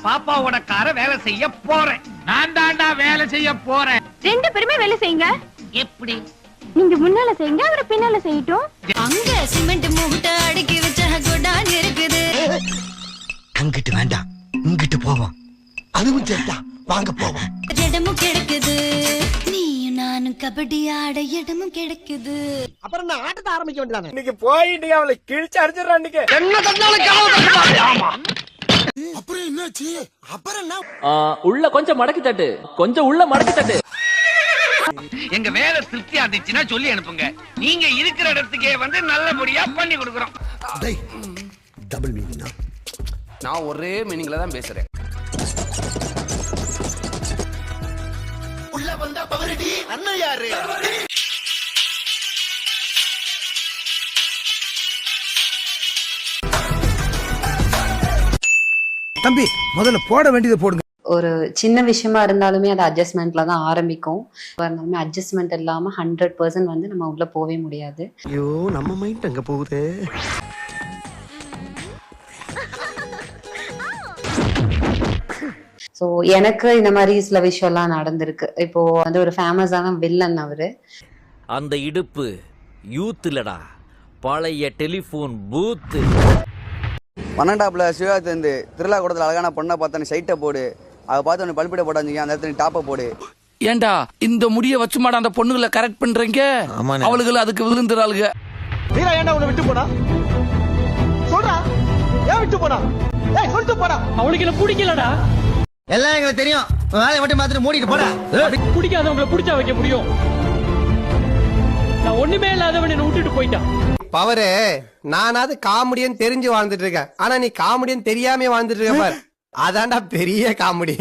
பாப்பாவோட கார வேலை செய்ய போறேன். நான் தாண்டா வேலை செய்ய போறேன். ரெண்டு பேருமே வேலை செய்யுங்க. எப்படி? நீங்க முன்னால செய்யுங்க, அவரு பின்னால செய்யட்டும். அங்க சிமெண்ட் மூட்டை அடுக்கி வச்ச குடான் இருக்குது. அங்கிட்டு வேண்டாம், இங்கிட்டு போவோம். அதுவும் சரிதா, வாங்க போவோம். இடமும் கிடைக்குது, நீயும் நானும் கபடி ஆட இடமும் கிடைக்குது. அப்புறம் நான் ஆட்டத்தை ஆரம்பிக்க வேண்டியதானே. இன்னைக்கு போயிட்டு அவளை கிழிச்சு அடிச்சிடறான். இன்னைக்கு என்ன தந்தாலும் ஆமா. அப்புறம் என்னாச்சு? அப்புறம் என்ன? உள்ள கொஞ்சம் மடக்கி தட்டு, கொஞ்சம் உள்ள மடக்கி தட்டு. எங்க வேலை திருப்தியா இருந்துச்சுன்னா சொல்லி அனுப்புங்க. நீங்க இருக்கிற இடத்துக்கே வந்து நல்லபடியா பண்ணி கொடுக்குறோம். டபுள் மீனிங்கா? நான் ஒரே மீனிங்ல தான் பேசுறேன். உள்ள வந்தா பவரடி அண்ணன் யாரு? தம்பி முதல்ல போட வேண்டியதை போடுங்க. ஒரு சின்ன விஷயமா இருந்தாலுமே அது அட்ஜஸ்ட்மெண்ட்ல தான் ஆரம்பிக்கும். இருந்தாலுமே அட்ஜஸ்ட்மெண்ட் இல்லாம 100% வந்து நம்ம உள்ள போவே முடியாது. ஐயோ நம்ம மைண்ட் அங்க போகுது. ஸோ எனக்கு இந்த மாதிரி சில விஷயம்லாம் நடந்திருக்கு. இப்போ வந்து ஒரு ஃபேமஸான வில்லன் அவரு. அந்த இடுப்பு யூத் இல்லடா, பழைய டெலிபோன் பூத்து. 12ஆப்ல சிவா சேர்ந்து திருவிழா கூடத்துல அழகான பொண்ணை பார்த்தா சைட்டை போடு, அதை பார்த்து ஒன்று பல்பிட போட்டாங்க, அந்த இடத்துல டாப்பை போடு. ஏண்டா இந்த முடிய வச்சு மாட அந்த பொண்ணுகளை கரெக்ட் பண்றீங்க, அவளுகள் அதுக்கு விழுந்துறாளுங்க. ஏன்டா உன்னை விட்டு போனா? சொல்றா, ஏன் விட்டு போனா? ஏய் சொல்லிட்டு போடா. அவளுக்கு என்ன பிடிக்கலடா. எல்லாம் எங்களுக்கு தெரியும். வேலையை மட்டும் மாத்திரம் மூடிட்டு போடா. பிடிக்காதவங்களை பிடிச்சா வைக்க முடியும். நான் ஒண்ணுமே இல்லாதவன் என்ன விட்டுட்டு போயிட்டான். பவரு, நானாவது காமெடியன் தெரிஞ்சு வாழ்ந்துட்டு இருக்கேன். ஆனா நீ காமெடியன் தெரியாம வாழ்ந்துட்டு இருக்க பாரு. அதான்டா பெரிய காமெடி.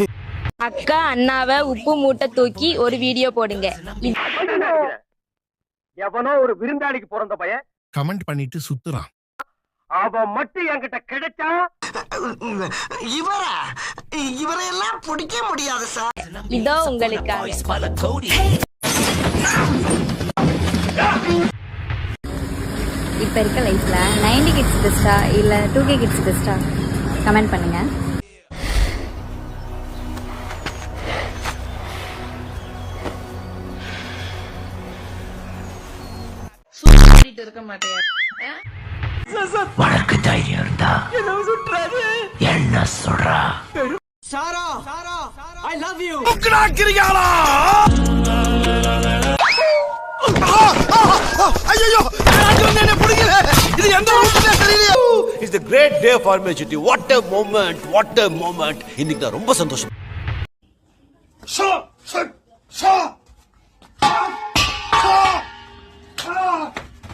அக்கா அண்ணாவை உப்பு மூட்டை தூக்கி ஒரு வீடியோ போடுங்க. எவனோ ஒரு விருந்தாளிக்கு பிறந்த பையன் கமெண்ட் பண்ணிட்டு சுத்துறான். அவன் மட்டும் என்கிட்ட கிடைச்சா இவரையெல்லாம் பிடிக்க முடியாது சார். இதோ உங்களுக்காக. இப்ப இருக்க லைஃப்ல 90 கிட்ஸ் பெஸ்டா இல்ல 2K கிட்ஸ் பெஸ்டா? கமெண்ட் பண்ணுங்க. இருக்க மாட்டேன். உனக்கு தைரியம் இருந்தா என்ன சொல்றா? சாரா, I love you. ஐயோ என்ன புடிக்கல. இது எந்த ஊர்ல தெரியல. It's a great day for me, Chitti. What a moment, what a moment. இன்னைக்கு நான் ரொம்ப சந்தோஷம்.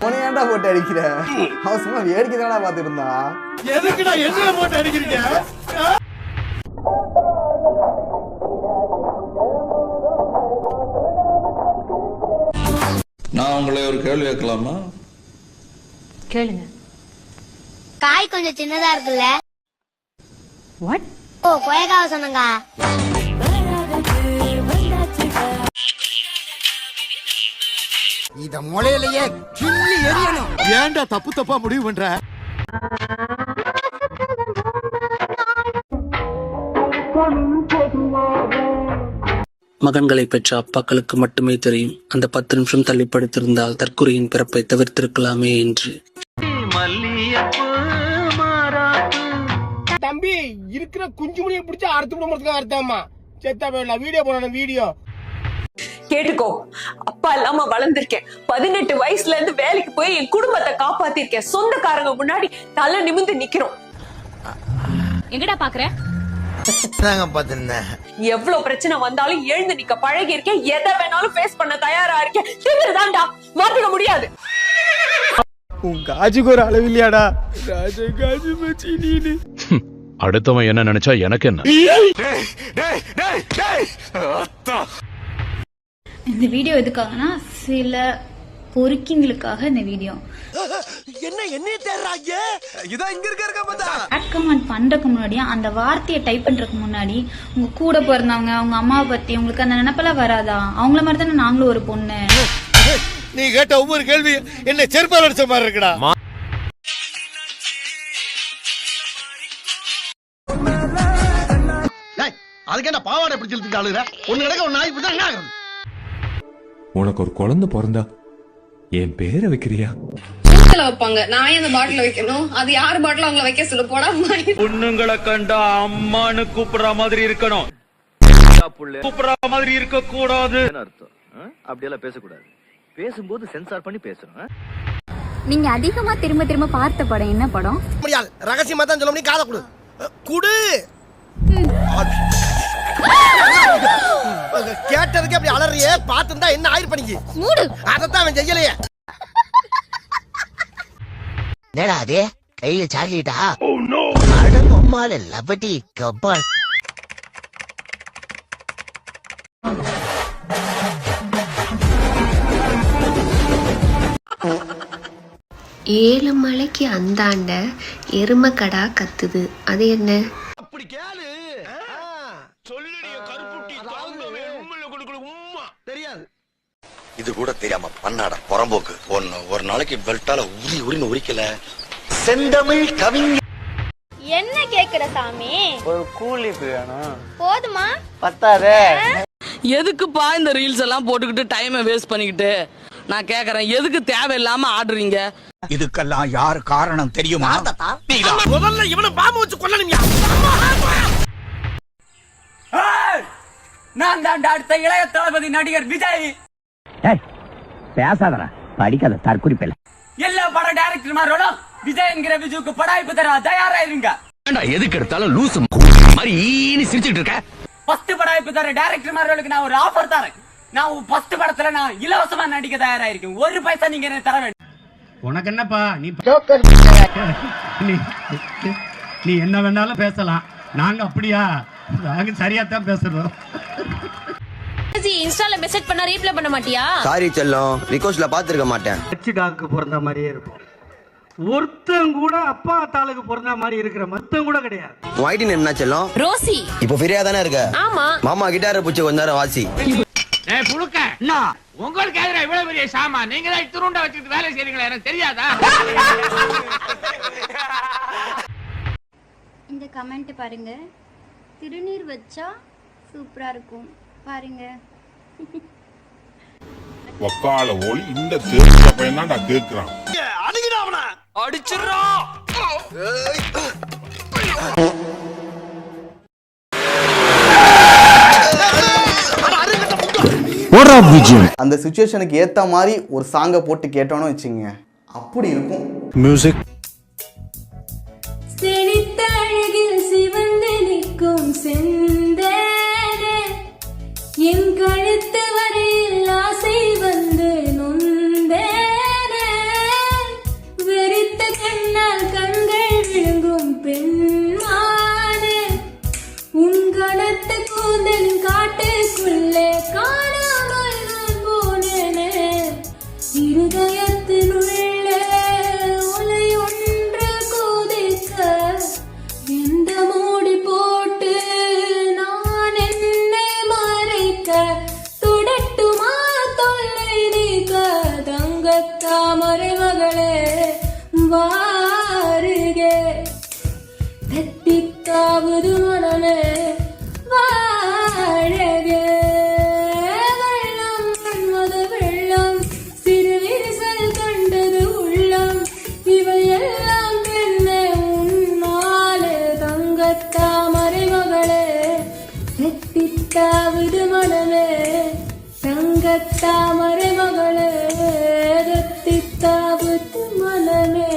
உன்னை ஏன்டா போட்டு அடிக்கிற? அவன் சும்மா வேடிக்கை தானடா பார்த்துட்டு இருந்தா. எதுக்குடா என்ன போட்டு அடிக்கிறீங்க? நான் உங்களை ஒரு கேள்வி கேட்கலாமா? கேளுங்க. காய் கொஞ்சம் சின்னதா இருக்குல்ல? வாட்? ஓ கொயக்காவ சொன்னங்க. இத முளையிலேயே கிள்ளி எரியணும். ஏன்டா தப்பு தப்பா முடிவு பண்ற? மகன்களை பெற்ற அப்பாக்களுக்கு மட்டுமே தெரியும் அந்த 10 நிமிஷம் தள்ளி படுத்திருந்தால் தற்கொலையின் பிறப்பை தவிர்த்திருக்கலாமே என்று. தம்பி இருக்கிற குஞ்சு முடிய பிடிச்சா அறுத்து விடுறதுக்காக அர்த்தமா செத்தா போயிடலாம். வீடியோ போடணும். வீடியோ கேட்டுக்கோ, அப்பா இல்லாம வளர்ந்திருக்கேன். 18 வயசுல இருந்து வேலைக்கு போய் என் குடும்பத்தை காப்பாத்திருக்கேன். சொந்தக்காரங்க முன்னாடி தலை நிமிந்து நிக்கிறோம். எங்கடா பாக்குற? எவ்வளவு பிரச்சனை வந்தாலும் எழுந்து நிக்க பழகி இருக்கேன். எதை வேணாலும் ஃபேஸ் பண்ண தயாரா இருக்கேன். திமிருதான்டா, மாத்திக்க முடியாது. உன் காஜுக்கு ஒரு அளவு இல்லையாடா? காஜு மச்சி நீனு. அடுத்தவன் என்ன நினைச்சா எனக்கு என்ன? இந்த வீடியோ எதுக்காகனா சில பொறுக்கிங்களுக்காக இந்த வீடியோ. என்ன தேடுறாங்க? இதோ இங்க இருக்க பார்த்தா. ஆட் கமெண்ட் பண்றதுக்கு முன்னாடி அந்த வார்த்தையை டைப் பண்றதுக்கு முன்னாடி உங்க கூட பிறந்தவங்க, அவங்க அம்மாவை பத்தி உங்களுக்கு அந்த நினைப்பெல்லாம் வராதா? அவங்கள மாதிரி தானே நாங்களும் ஒரு பொண்ணு. நீ கேட்ட ஒவ்வொரு கேள்வி என்ன செருப்பால் அடிச்ச மாதிரி இருக்குடா. பிடிச்சி இழுத்துட்டு ஆளுகிற ஒண்ணு கிடக்க ஒரு நாய் பிடிச்சா என்ன ஆகும்? உனக்கு ஒரு குழந்தை பிறந்தா என் பேரை வைக்கிறியா? வைப்பாங்க நான் அந்த பாட்டில வைக்கணும் அது யார் பாட்டில அவங்கள வைக்க சொல்ல போடா பொண்ணுங்களை கண்டா அம்மானு கூப்பிடுற மாதிரி இருக்கணும், கூப்பிடுற மாதிரி இருக்க கூடாது. அர்த்தம் அப்படியெல்லாம் பேசக்கூடாது. பேசும்போது சென்சார் பண்ணி பேசணும். நீங்க அதிகமா திரும்ப திரும்ப பார்த்த படம் என்ன படம்? முடியாது, ரகசியமா தான் சொல்ல முடியும். காதை குடு குடு. கேட்டதுக்கு அப்படி அலறியே பார்த்துருந்தா என்ன ஆயிருப்பீங்க? மூடு. அதைத்தான் அவன் செய்யலையே. என்னடா அது கையில சாக்லேட்டா? அட பொம்மால லபடி கப்பால். ஏழு மலைக்கு அந்தாண்ட எருமக்கடா கத்துது, அது என்ன? அப்படி கேளு. சொல்லுடைய கருப்புட்டி தாங்கவே உம்மையில கொடுக்கல உம்மா தெரியாது. இது கூட தெரியாம பண்ணாட புறம்போக்கு ஒரு நாளைக்கு பெல்ட்டால உரின்னு உரிக்கல. செந்தமிழ் கவிஞர் என்ன கேக்குற சாமி? ஒரு கூலி வேணும். போதுமா? பத்தாதே. எதுக்குப்பா இந்த ரீல்ஸ் எல்லாம் போட்டுக்கிட்டு டைமை வேஸ்ட் பண்ணிக்கிட்டு? நான் கேக்குறேன், எதுக்கு தேவையில்லாம ஆடுறீங்க? இதுக்கெல்லாம் யாரு காரணம் தெரியுமா? முதல்ல இவனை பாம்பு வச்சு கொல்லணும்யா. நான் தான் அடுத்த இளைய தளபதி நடிகர் விஜய். பேசாதடா, படிக்காத தற்குறிப்பில்ல. எல்லா பட டைரக்டர்மாரோட விஜய் என்கிற விஜய்க்கு படாய்ப்பு தர தயாரா இருங்க. எதுக்கு எடுத்தாலும் லூசு மாதிரி சிரிச்சுட்டு இருக்க. ஃபர்ஸ்ட் படாய்ப்பு தர டைரக்டர்மார்களுக்கு நான் ஒரு ஆஃபர் தரேன். நான் ஃபர்ஸ்ட் படத்துல நான் இலவசமா நடிக்க தயாரா இருக்கேன். ஒரு பைசா நீங்க எனக்கு தர வேண்டாம். உனக்கு என்னப்பா, நீ என்ன வேணாலும் பேசலாம், நாங்க அப்படியா? நாங்க சரியா தான் பேசுறோம். இன்ஸ்டால மெசேஜ் பண்ணா ரீப்ளை பண்ண மாட்டியா? சாரி செல்லம், ரிக்வெஸ்ட்ல பாத்துருக்க மாட்டேன். டாக்கு பிறந்த மாதிரியே இருக்கும். ஒருத்தன் கூட அப்பா தாளுக்கு பிறந்த மாதிரி இருக்கிற மத்தம் கூட கிடையாது. உன் ஐடி நேம் என்ன செல்லம்? ரோசி. இப்போ ஃப்ரீயா தானே இருக்க? ஆமா. மாமா கிட்டார பூச்சி கொஞ்ச நேரம் வாசி. புழுக்க உங்களுக்கு எதிர இவ்வளவு பெரிய சாமா நீங்க தான் துருண்டா வச்சுட்டு வேலை செய்றீங்களா? எனக்கு தெரியாதா? இந்த கமெண்ட் பாருங்க, திருநீர் வச்சா சூப்பரா இருக்கும் பாருங்க. வக்கால ஒளி இந்த தேர்ந்த பையன் தான் நான் கேட்கிறான். அடிங்கடா அவன. அடிச்சிரோம். அந்த சிச்சுவேஷனுக்கு ஏத்த மாதிரி ஒரு சாங்கை போட்டு கேட்டோன்னு வச்சுங்க, அப்படி இருக்கும் மியூசிக். செழித்தழகில் சிவந்து நிற்கும் செந்தேனே, என் கழுத்து வரையில் ஆசை வந்து நொந்தேனே, வெறித்த கண்ணால் கண்கள் விழுங்கும் பெண்மானே, உன் கணத்து கூந்தலின் காட்டுக்குள்ளே காணாமல் நான் போனேனே, இருதயத்தினுள்ளே ஒலை ஒன்று குதிக்க, எந்த மூடி போட்டு நான் என்னை மறைக்க, தொடட்டுமா தொல்லை நீக்க, தங்கத் தாமரை மகளே வாருகே, தத்திக்காவது மனமே வாழகே, வெள்ளம் மன்மத வெள்ளம், சிறு விரிசல் கண்டது உள்ளம், இவையெல்லாம் பெண்ணே உன்னாலே, தங்கத் தாமரை மகளே தத்திக்காவது மனமே, தங்கத் தாமரை மகளே தத்திக்காவது மனமே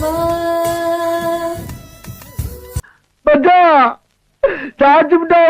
வா. சாச்சு விட்டா